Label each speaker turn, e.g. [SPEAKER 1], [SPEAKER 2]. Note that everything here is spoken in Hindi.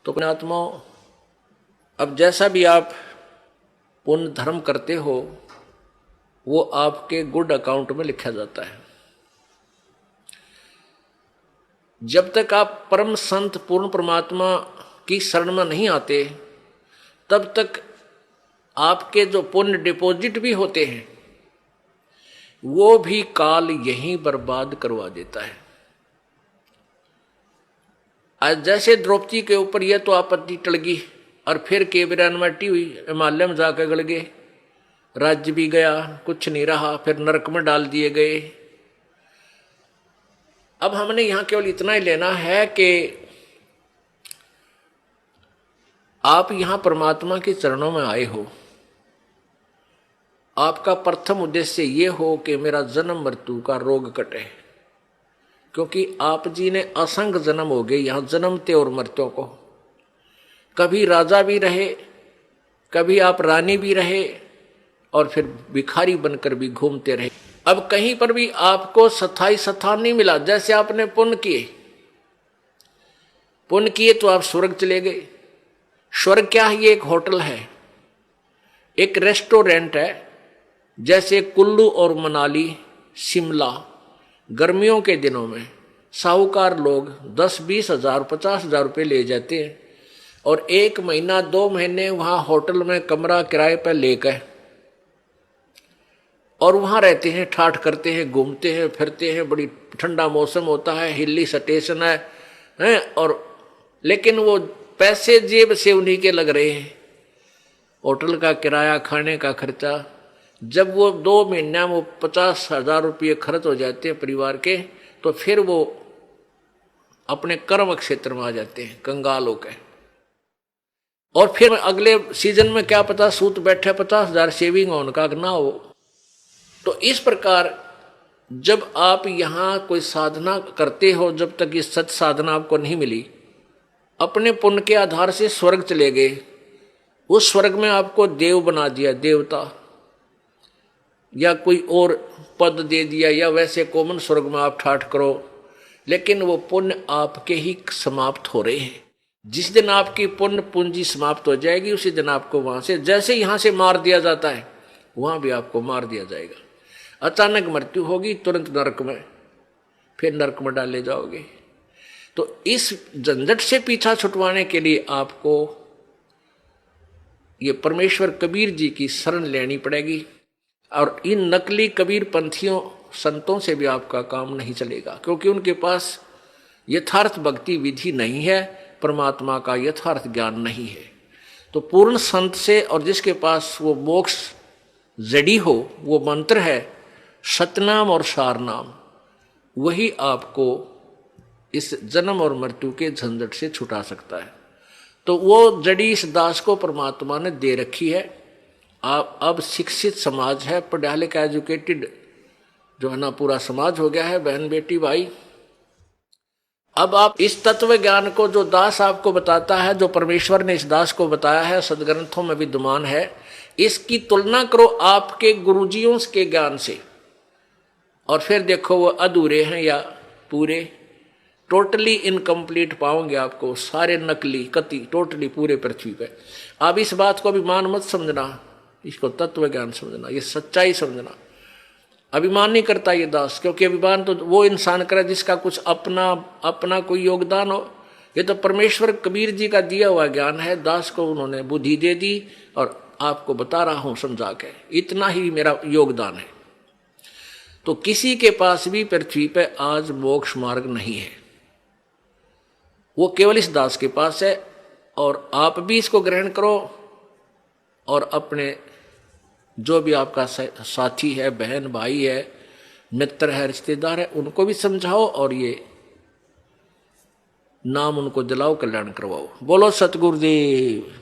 [SPEAKER 1] तो पुण्यात्माओं, अब जैसा भी आप पुण्य धर्म करते हो वो आपके गुड अकाउंट में लिखा जाता है। जब तक आप परम संत पूर्ण परमात्मा की शरण में नहीं आते तब तक आपके जो पुण्य डिपॉजिट भी होते हैं वो भी काल यहीं बर्बाद करवा देता है। आज जैसे द्रौपदी के ऊपर यह तो आपत्ति टल गई और फिर केवरानमटी हुई, हिमालय में जाकर गड़ गए, राज्य भी गया, कुछ नहीं रहा, फिर नरक में डाल दिए गए। अब हमने यहां केवल इतना ही लेना है कि आप यहां परमात्मा के चरणों में आए हो, आपका प्रथम उद्देश्य ये हो कि मेरा जन्म मृत्यु का रोग कटे, क्योंकि आप जी ने असंख्य जन्म हो गए यहां जन्मते और मरते को। कभी राजा भी रहे, कभी आप रानी भी रहे और फिर भिखारी बनकर भी घूमते रहे। अब कहीं पर भी आपको स्थायी स्थान नहीं मिला। जैसे आपने पुण्य किए तो आप स्वर्ग चले गए। स्वर्ग क्या है? ये एक होटल है, एक रेस्टोरेंट है। जैसे कुल्लू और मनाली, शिमला गर्मियों के दिनों में साहूकार लोग 10-20 हजार 50 हजार रुपये ले जाते हैं और 1 महीना 2 महीने वहां होटल में कमरा किराए पर लेकर और वहां रहते हैं, ठाठ करते हैं, घूमते हैं, फिरते हैं। बड़ी ठंडा मौसम होता है, हिली स्टेशन है और लेकिन वो पैसे जेब से उन्हीं के लग रहे हैं, होटल का किराया, खाने का खर्चा। जब वो 2 महीना में 50 हजार रुपये खर्च हो जाते हैं परिवार के, तो फिर वो अपने कर्म क्षेत्र में आ जाते हैं कंगाल होकर। और फिर अगले सीजन में क्या पता सूत बैठे 50 हजार सेविंग हो उनका ना हो। तो इस प्रकार जब आप यहां कोई साधना करते हो, जब तक ये सच साधना आपको नहीं मिली, अपने पुण्य के आधार से स्वर्ग चले गए। उस स्वर्ग में आपको देव बना दिया, देवता, या कोई और पद दे दिया, या वैसे कॉमन स्वर्ग में आप ठाठ करो, लेकिन वो पुण्य आपके ही समाप्त हो रहे हैं। जिस दिन आपकी पुण्य पूंजी समाप्त हो जाएगी उसी दिन आपको वहां से, जैसे यहां से मार दिया जाता है वहां भी आपको मार दिया जाएगा। अचानक मृत्यु होगी, तुरंत नरक में, फिर नरक में डाले जाओगे। तो इस झंझट से पीछा छुटवाने के लिए आपको ये परमेश्वर कबीर जी की शरण लेनी पड़ेगी। और इन नकली कबीर पंथियों संतों से भी आपका काम नहीं चलेगा, क्योंकि उनके पास यथार्थ भक्ति विधि नहीं है, परमात्मा का यथार्थ ज्ञान नहीं है। तो पूर्ण संत से, और जिसके पास वो मोक्ष जड़ी हो, वो मंत्र है सतनाम और सारनाम, वही आपको इस जन्म और मृत्यु के झंझट से छुटा सकता है। तो वो जड़ी इस दास को परमात्मा ने दे रखी है। आप अब शिक्षित समाज है, पढ़ा लिखा एजुकेटेड जो है ना पूरा समाज हो गया है, बहन बेटी भाई। अब आप इस तत्व ज्ञान को जो दास आपको बताता है, जो परमेश्वर ने इस दास को बताया है, सदग्रंथों में विद्यमान है, इसकी तुलना करो आपके गुरुजियों के ज्ञान से और फिर देखो वो अधूरे हैं या पूरे। टोटली इनकम्प्लीट पाओगे आपको, सारे नकली कति टोटली पूरे पृथ्वी पे। आप इस बात को अभिमान मत समझना, इसको तत्व ज्ञान समझना, ये सच्चाई समझना। अभिमान नहीं करता ये दास, क्योंकि अभिमान तो वो इंसान करे जिसका कुछ अपना कोई योगदान हो। ये तो परमेश्वर कबीर जी का दिया हुआ ज्ञान है, दास को उन्होंने बुद्धि दे दी और आपको बता रहा हूं समझा के, इतना ही मेरा योगदान है। तो किसी के पास भी पृथ्वी पे आज मोक्ष मार्ग नहीं है, वो केवल इस दास के पास है। और आप भी इसको ग्रहण करो और अपने जो भी आपका साथी है, बहन भाई है, मित्र है, रिश्तेदार है, उनको भी समझाओ और ये नाम उनको दिलाओ, कल्याण करवाओ। बोलो सतगुरुदेव।